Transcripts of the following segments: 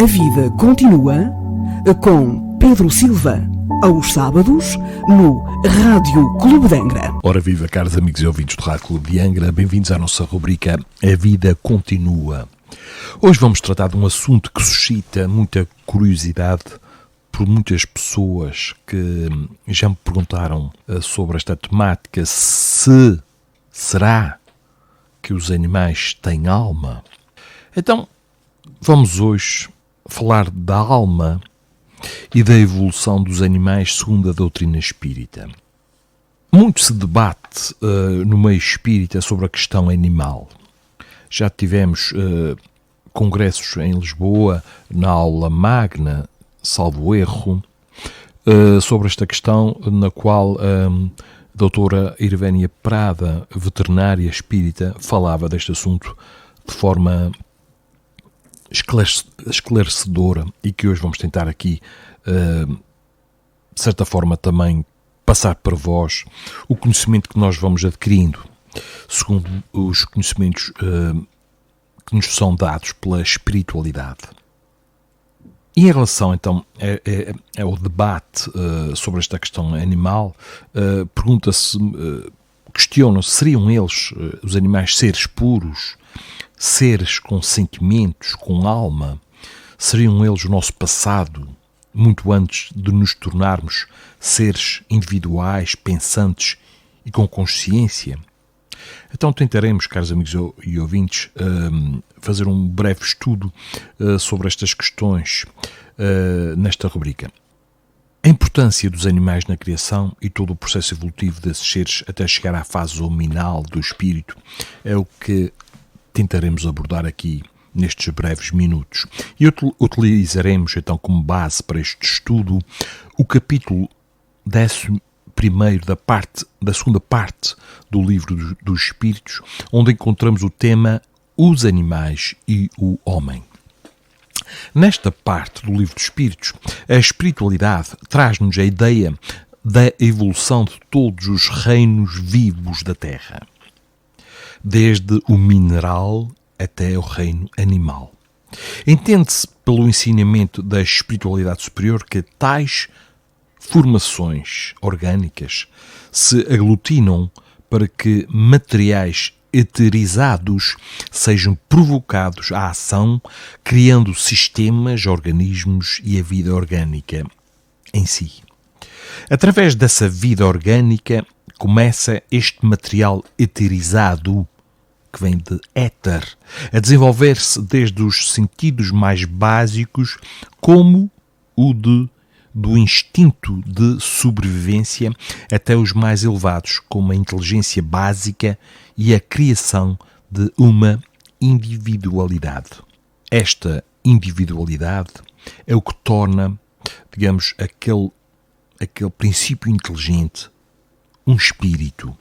A vida continua com Pedro Silva, aos sábados, no Rádio Clube de Angra. Ora viva, caros amigos e ouvintes do Rádio Clube de Angra, bem-vindos à nossa rubrica A Vida Continua. Hoje vamos tratar de um assunto que suscita muita curiosidade por muitas pessoas que já me perguntaram sobre esta temática, será que os animais têm alma? Então, vamos hoje falar da alma e da evolução dos animais segundo a doutrina espírita. Muito se debate no meio espírita sobre a questão animal. Já tivemos congressos em Lisboa, na aula magna, salvo erro, sobre esta questão, na qual a doutora Irvénia Prada, veterinária espírita, falava deste assunto de forma esclarecedora e que hoje vamos tentar aqui, de certa forma, também passar para vós o conhecimento que nós vamos adquirindo, segundo os conhecimentos que nos são dados pela espiritualidade. E em relação, então, ao debate sobre esta questão animal, pergunta-se, questiona-se, seriam eles, os animais, seres puros, seres com sentimentos, com alma? Seriam eles o nosso passado, muito antes de nos tornarmos seres individuais, pensantes e com consciência? Então tentaremos, caros amigos e ouvintes, fazer um breve estudo sobre estas questões nesta rubrica. A importância dos animais na criação e todo o processo evolutivo desses seres até chegar à fase luminal do espírito é o que tentaremos abordar aqui nestes breves minutos. E utilizaremos então como base para este estudo o capítulo 11º da segunda parte do livro dos Espíritos, onde encontramos o tema Os Animais e o Homem. Nesta parte do livro dos Espíritos, a espiritualidade traz-nos a ideia da evolução de todos os reinos vivos da Terra, desde o mineral até o reino animal. Entende-se pelo ensinamento da espiritualidade superior que tais formações orgânicas se aglutinam para que materiais eterizados sejam provocados à ação, criando sistemas, organismos e a vida orgânica em si. Através dessa vida orgânica começa este material eterizado, que vem de éter, a desenvolver-se desde os sentidos mais básicos, como o do instinto de sobrevivência, até os mais elevados, como a inteligência básica e a criação de uma individualidade. Esta individualidade é o que torna, digamos, aquele princípio inteligente um espírito.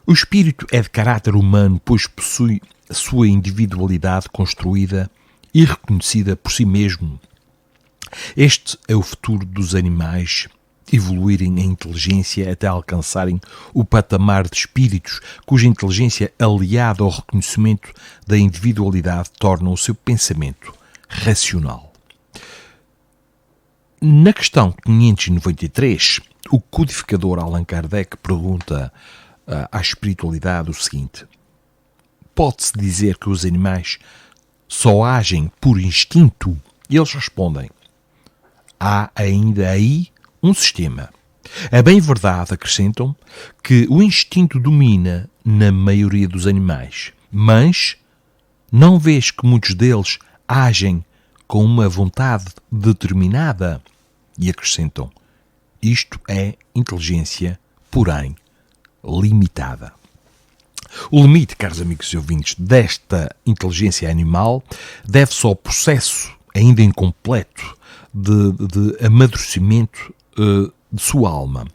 O espírito é de caráter humano, pois possui a sua individualidade construída e reconhecida por si mesmo. Este é o futuro dos animais, evoluírem em inteligência até alcançarem o patamar de espíritos, cuja inteligência, aliada ao reconhecimento da individualidade, torna o seu pensamento racional. Na questão 593, o codificador Allan Kardec pergunta à espiritualidade o seguinte: pode-se dizer que os animais só agem por instinto? E eles respondem: há ainda aí um sistema. É bem verdade, acrescentam, que o instinto domina na maioria dos animais, mas não vês que muitos deles agem com uma vontade determinada? E acrescentam: isto é inteligência, porém limitada. O limite, caros amigos e ouvintes, desta inteligência animal deve-se ao processo ainda incompleto de amadurecimento de sua alma.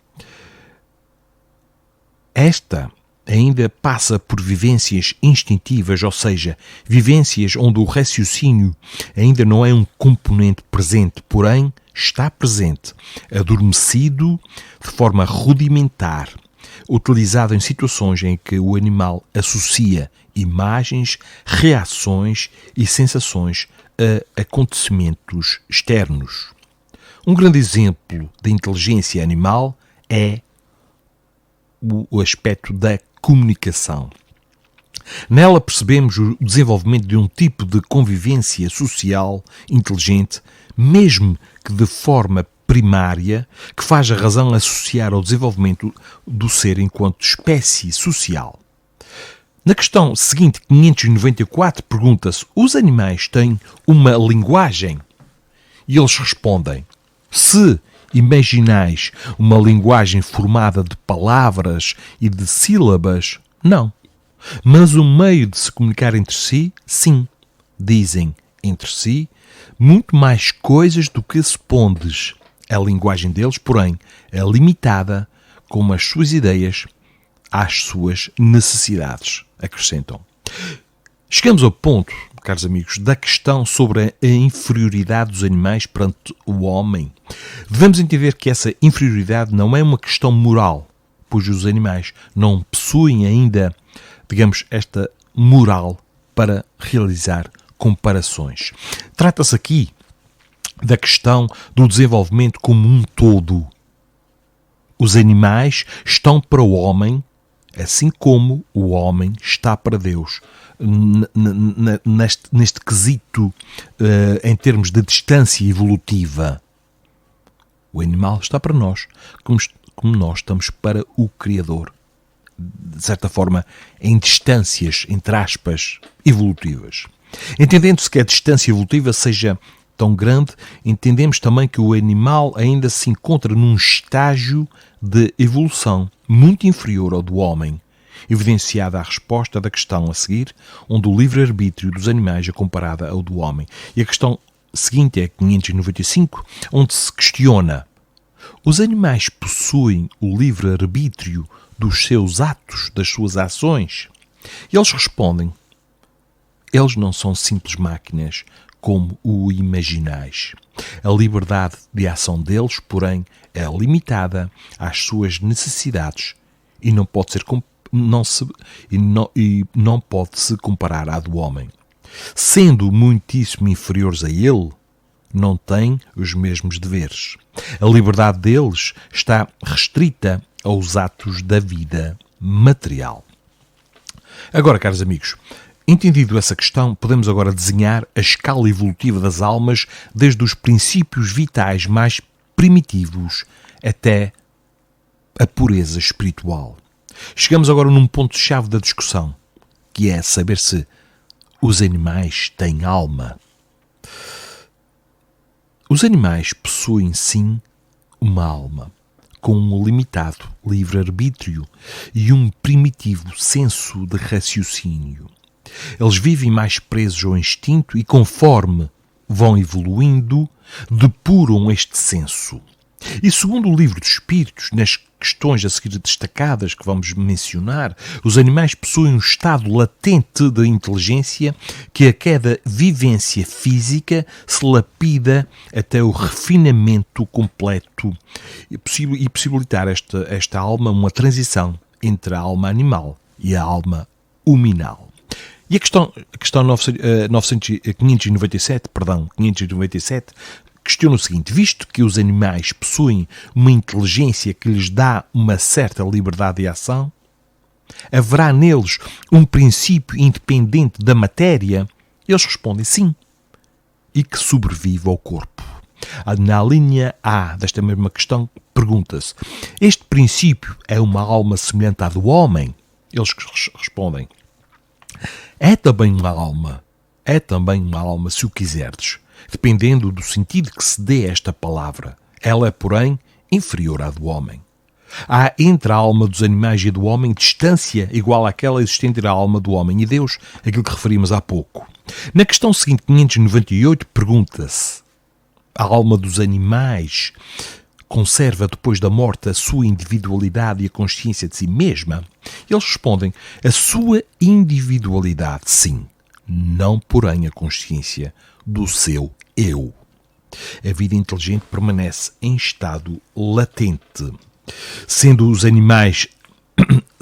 Esta ainda passa por vivências instintivas, ou seja, vivências onde o raciocínio ainda não é um componente presente, porém está presente, adormecido de forma rudimentar, utilizado em situações em que o animal associa imagens, reações e sensações a acontecimentos externos. Um grande exemplo de inteligência animal é o aspecto da comunicação. Nela percebemos o desenvolvimento de um tipo de convivência social inteligente, mesmo que de forma primária, que faz a razão associar ao desenvolvimento do ser enquanto espécie social. Na questão seguinte, 594, pergunta-se: os animais têm uma linguagem? E eles respondem: se imaginais uma linguagem formada de palavras e de sílabas, não. Mas o meio de se comunicar entre si, sim. Dizem entre si muito mais coisas do que supondes. A linguagem deles, porém, é limitada, como as suas ideias, às suas necessidades, acrescentam. Chegamos ao ponto, caros amigos, da questão sobre a inferioridade dos animais perante o homem. Devemos entender que essa inferioridade não é uma questão moral, pois os animais não possuem ainda, digamos, esta moral para realizar comparações. Trata-se aqui da questão do desenvolvimento como um todo. Os animais estão para o homem, assim como o homem está para Deus. Neste quesito, em termos de distância evolutiva, o animal está para nós, como nós estamos para o Criador. De certa forma, em distâncias, entre aspas, evolutivas. Entendendo-se que a distância evolutiva seja tão grande, entendemos também que o animal ainda se encontra num estágio de evolução muito inferior ao do homem, evidenciada a resposta da questão a seguir, onde o livre-arbítrio dos animais é comparada ao do homem. E a questão seguinte é 595, onde se questiona: os animais possuem o livre-arbítrio dos seus atos, das suas ações? E eles respondem: eles não são simples máquinas, como o imaginais. A liberdade de ação deles, porém, é limitada às suas necessidades e não pode se comparar à do homem. Sendo muitíssimo inferiores a ele, não têm os mesmos deveres. A liberdade deles está restrita aos atos da vida material. Agora, caros amigos, entendido essa questão, podemos agora desenhar a escala evolutiva das almas desde os princípios vitais mais primitivos até a pureza espiritual. Chegamos agora num ponto-chave da discussão, que é saber se os animais têm alma. Os animais possuem, sim, uma alma, com um limitado livre-arbítrio e um primitivo senso de raciocínio. Eles vivem mais presos ao instinto e, conforme vão evoluindo, depuram este senso. E segundo o Livro dos Espíritos, nas questões a seguir destacadas que vamos mencionar, os animais possuem um estado latente de inteligência que a cada vivência física se lapida até o refinamento completo e possibilitar esta alma uma transição entre a alma animal e a alma huminal. E a questão 597 questiona o seguinte: visto que os animais possuem uma inteligência que lhes dá uma certa liberdade de ação, haverá neles um princípio independente da matéria? Eles respondem sim, e que sobrevive ao corpo. Na linha A desta mesma questão, pergunta-se: este princípio é uma alma semelhante à do homem? Eles respondem: é também uma alma, se o quiserdes, dependendo do sentido que se dê a esta palavra. Ela é, porém, inferior à do homem. Há entre a alma dos animais e a do homem distância igual àquela existente entre a alma do homem e Deus, aquilo que referimos há pouco. Na questão seguinte, 598, pergunta-se: a alma dos animais conserva depois da morte a sua individualidade e a consciência de si mesma? Eles respondem: a sua individualidade, sim, não porém a consciência do seu eu. A vida inteligente permanece em estado latente. Sendo os animais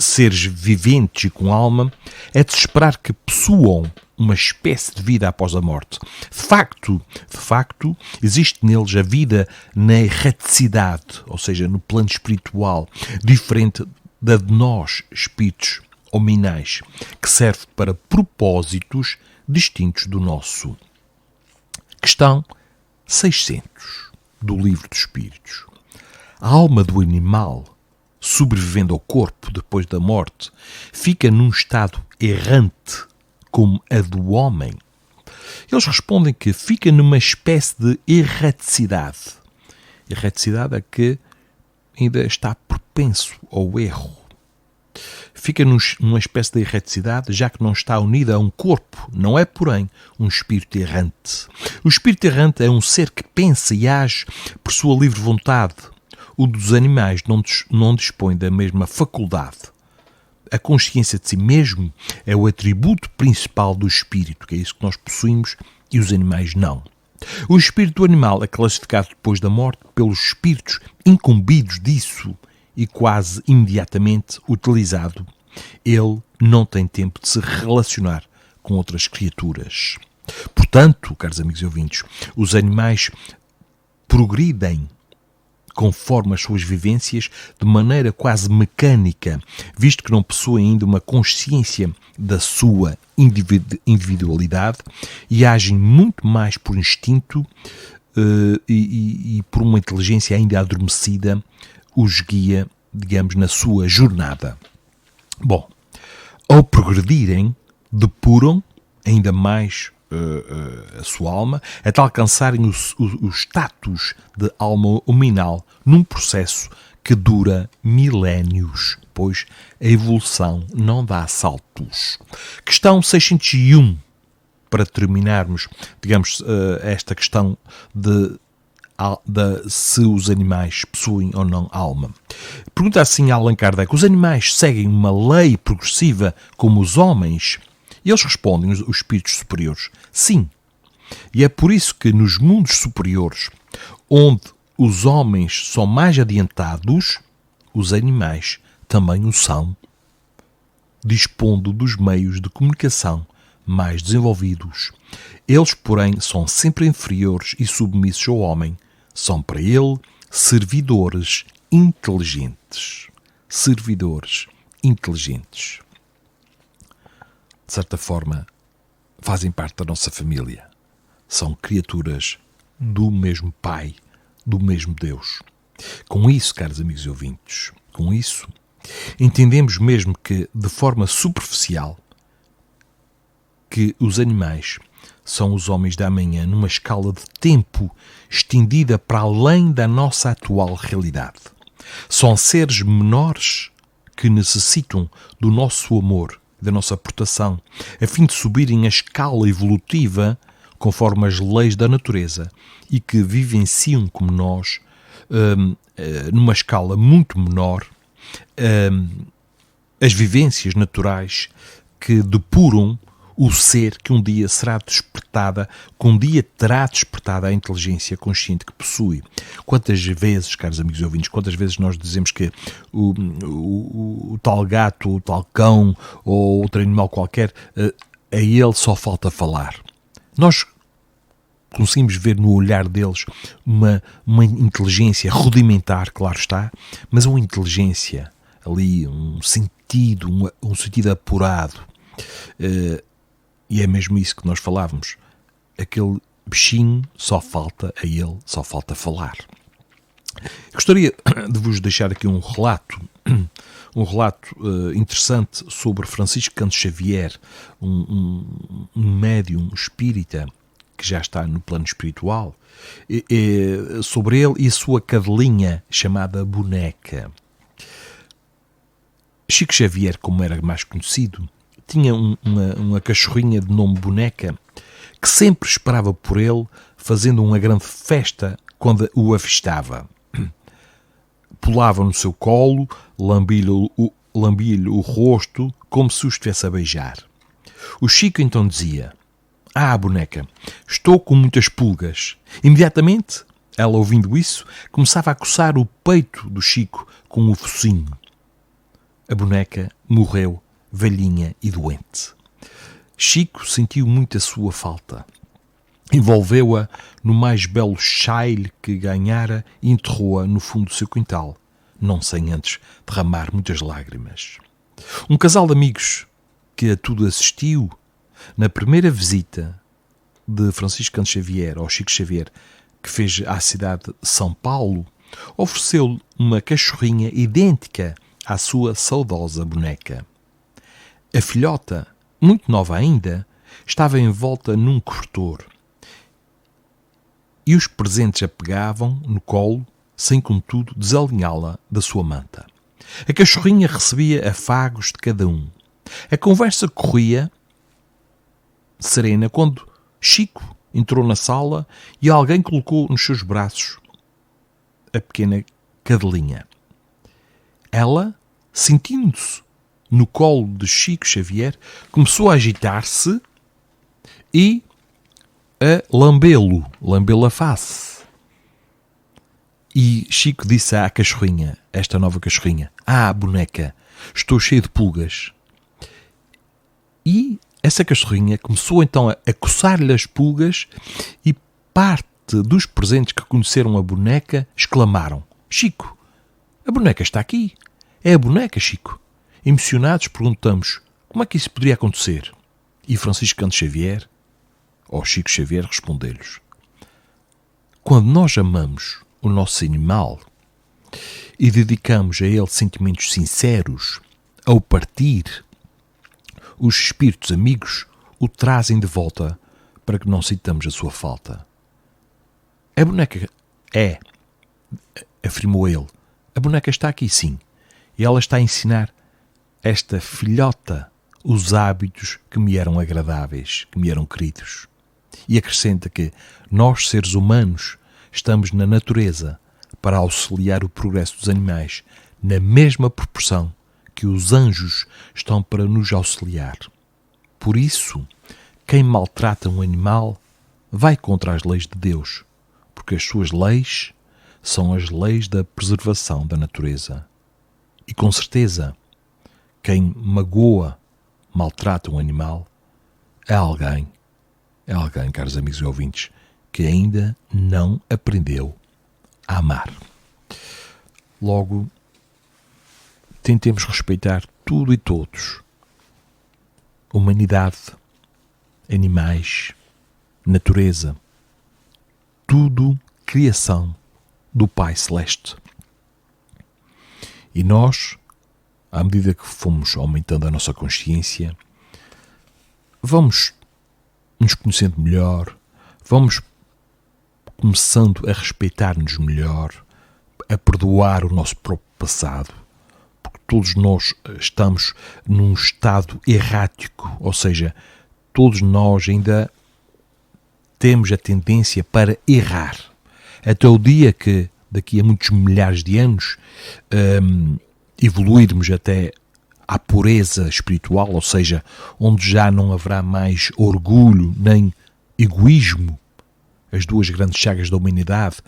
seres viventes e com alma, é de se esperar que possuam uma espécie de vida após a morte. De facto, existe neles a vida na erraticidade, ou seja, no plano espiritual, diferente da de nós, espíritos hominais, que serve para propósitos distintos do nosso. Questão 600 do Livro dos Espíritos. A alma do animal, sobrevivendo ao corpo depois da morte, fica num estado errante como a do homem? Eles respondem que fica numa espécie de erraticidade. Erraticidade é que ainda está propenso ao erro. Fica numa espécie de erraticidade, já que não está unida a um corpo, não é, porém, um espírito errante. O espírito errante é um ser que pensa e age por sua livre vontade. O dos animais não dispõe da mesma faculdade. A consciência de si mesmo é o atributo principal do espírito, que é isso que nós possuímos, e os animais não. O espírito do animal é classificado depois da morte pelos espíritos incumbidos disso e quase imediatamente utilizado. Ele não tem tempo de se relacionar com outras criaturas. Portanto, caros amigos e ouvintes, os animais progridem conforme as suas vivências, de maneira quase mecânica, visto que não possuem ainda uma consciência da sua individualidade e agem muito mais por instinto e por uma inteligência ainda adormecida os guia, digamos, na sua jornada. Bom, ao progredirem, depuram ainda mais a sua alma, até alcançarem o status de alma hominal num processo que dura milénios, pois a evolução não dá saltos. Questão 601, para terminarmos, digamos, esta questão de se os animais possuem ou não alma. Pergunta assim a Allan Kardec: os animais seguem uma lei progressiva como os homens? E eles respondem, os espíritos superiores, sim. E é por isso que nos mundos superiores, onde os homens são mais adiantados, os animais também o são, dispondo dos meios de comunicação mais desenvolvidos. Eles, porém, são sempre inferiores e submissos ao homem. São para ele servidores inteligentes. Servidores inteligentes. De certa forma, fazem parte da nossa família. São criaturas do mesmo Pai, do mesmo Deus. Com isso, caros amigos e ouvintes, com isso, entendemos mesmo que, de forma superficial, que os animais são os homens da amanhã numa escala de tempo estendida para além da nossa atual realidade. São seres menores que necessitam do nosso amor, da nossa proteção, a fim de subirem a escala evolutiva conforme as leis da natureza e que vivenciam como nós, numa escala muito menor, as vivências naturais que depuram o ser que um dia será despertada, que um dia terá despertada a inteligência consciente que possui. Quantas vezes, caros amigos e ouvintes, quantas vezes nós dizemos que o tal gato, o tal cão ou outro animal qualquer, a ele só falta falar. Nós conseguimos ver no olhar deles uma inteligência rudimentar, claro está, mas uma inteligência ali, um sentido apurado. E é mesmo isso que nós falávamos. Aquele bichinho só falta falar. Gostaria de vos deixar aqui um relato interessante sobre Francisco Canto Xavier, um médium espírita que já está no plano espiritual, sobre ele e a sua cadelinha chamada Boneca. Chico Xavier, como era mais conhecido, tinha uma cachorrinha de nome Boneca que sempre esperava por ele, fazendo uma grande festa quando o avistava. Pulava no seu colo, lambia-lhe o rosto como se o estivesse a beijar. O Chico então dizia: "Ah, Boneca, estou com muitas pulgas." Imediatamente, ela, ouvindo isso, começava a coçar o peito do Chico com o focinho. a boneca morreu velhinha e doente. Chico sentiu muito a sua falta. Envolveu-a no mais belo chale que ganhara e enterrou-a no fundo do seu quintal, não sem antes derramar muitas lágrimas. Um casal de amigos que a tudo assistiu, na primeira visita de Francisco Cândido Xavier ao Chico Xavier, que fez à cidade de São Paulo, ofereceu-lhe uma cachorrinha idêntica à sua saudosa boneca. A filhota, muito nova ainda, estava envolta num cobertor e os presentes a pegavam no colo, sem contudo desalinhá-la da sua manta. A cachorrinha recebia afagos de cada um. A conversa corria serena quando Chico entrou na sala e alguém colocou nos seus braços a pequena cadelinha. Ela, sentindo-se no colo de Chico Xavier, começou a agitar-se e a lambê-la a face. E Chico disse à cachorrinha, esta nova cachorrinha: "Ah, boneca, estou cheio de pulgas." E essa cachorrinha começou então a coçar-lhe as pulgas e parte dos presentes que conheceram a boneca exclamaram: "Chico, a boneca está aqui. É a boneca, Chico." Emocionados perguntamos como é que isso poderia acontecer. E Francisco Cândido Xavier, ou Chico Xavier, respondeu-lhes: "Quando nós amamos o nosso animal e dedicamos a ele sentimentos sinceros, ao partir, os espíritos amigos o trazem de volta para que não sintamos a sua falta." "A boneca é", afirmou ele, "a boneca está aqui, sim, e ela está a ensinar esta filhota os hábitos que me eram agradáveis, que me eram queridos." E acrescenta que nós, seres humanos, estamos na natureza para auxiliar o progresso dos animais, na mesma proporção que os anjos estão para nos auxiliar. Por isso, quem maltrata um animal vai contra as leis de Deus, porque as suas leis são as leis da preservação da natureza. E com certeza, quem magoa, maltrata um animal, é alguém, caros amigos e ouvintes, que ainda não aprendeu a amar. Logo, tentemos respeitar tudo e todos. Humanidade, animais, natureza, tudo criação do Pai Celeste. E nós, à medida que fomos aumentando a nossa consciência, vamos nos conhecendo melhor, vamos começando a respeitar-nos melhor, a perdoar o nosso próprio passado, porque todos nós estamos num estado errático, ou seja, todos nós ainda temos a tendência para errar, até o dia que, daqui a muitos milhares de anos, evoluirmos até à pureza espiritual, ou seja, onde já não haverá mais orgulho nem egoísmo, as duas grandes chagas da humanidade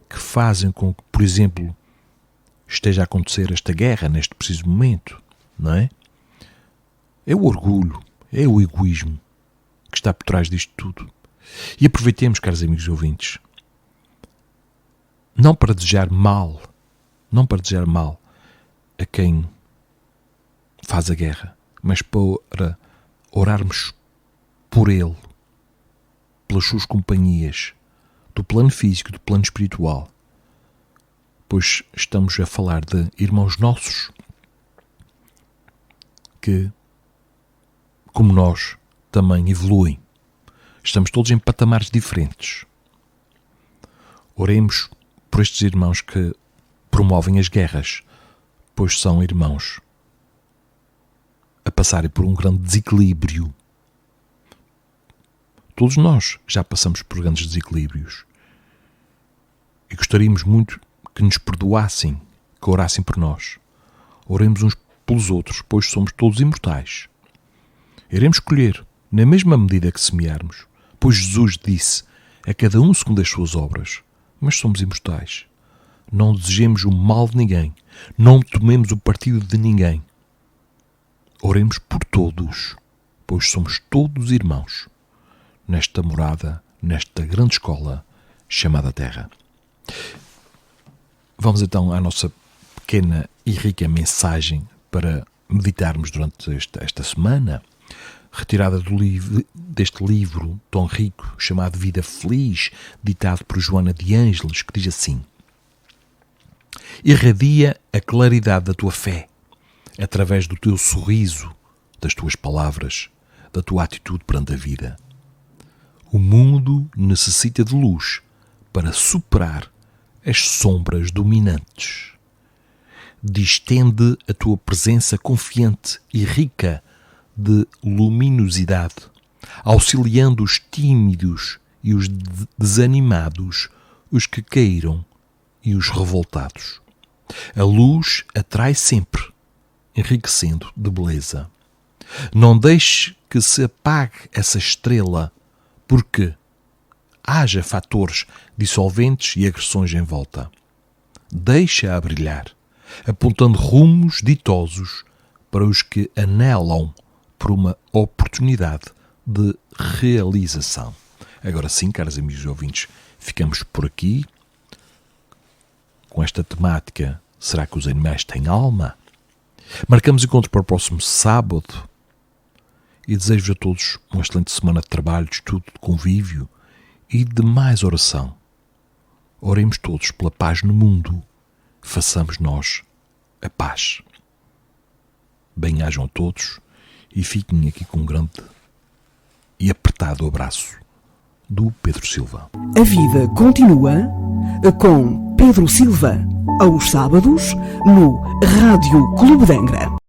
que fazem com que, por exemplo, esteja a acontecer esta guerra neste preciso momento, não é? É o orgulho, é o egoísmo que está por trás disto tudo. E aproveitemos, caros amigos e ouvintes, não para desejar mal a quem faz a guerra, mas para orarmos por ele, pelas suas companhias, do plano físico, do plano espiritual, pois estamos a falar de irmãos nossos que, como nós, também evoluem. Estamos todos em patamares diferentes. Oremos por estes irmãos que promovem as guerras, pois são irmãos a passarem por um grande desequilíbrio. Todos nós já passamos por grandes desequilíbrios e gostaríamos muito que nos perdoassem, que orassem por nós. Oremos uns pelos outros, pois somos todos imortais. Iremos colher na mesma medida que semearmos, pois Jesus disse a cada um segundo as suas obras, mas somos imortais. Não desejemos o mal de ninguém, não tomemos o partido de ninguém, Oremos por todos, pois somos todos irmãos, nesta morada, nesta grande escola chamada Terra. Vamos então à nossa pequena e rica mensagem para meditarmos durante esta semana, retirada deste livro tão rico chamado Vida Feliz, ditado por Joana de Ângeles, que diz assim: irradia a claridade da tua fé, através do teu sorriso, das tuas palavras, da tua atitude perante a vida. O mundo necessita de luz para superar as sombras dominantes. Distende a tua presença confiante e rica de luminosidade, auxiliando os tímidos e os desanimados, os que caíram e os revoltados. A luz atrai sempre, enriquecendo de beleza. Não deixe que se apague essa estrela, porque haja fatores dissolventes e agressões em volta. Deixa-a brilhar, apontando rumos ditosos para os que anelam por uma oportunidade de realização. Agora sim, caros amigos e ouvintes, ficamos por aqui com esta temática. Será que os animais têm alma? Marcamos encontro para o próximo sábado e desejo a todos uma excelente semana de trabalho, de estudo, de convívio e de mais oração. Oremos todos pela paz no mundo. Façamos nós a paz. Bem-ajam a todos e fiquem aqui com um grande e apertado abraço do Pedro Silva. A vida continua com Pedro Silva, aos sábados, no Rádio Clube de Angra.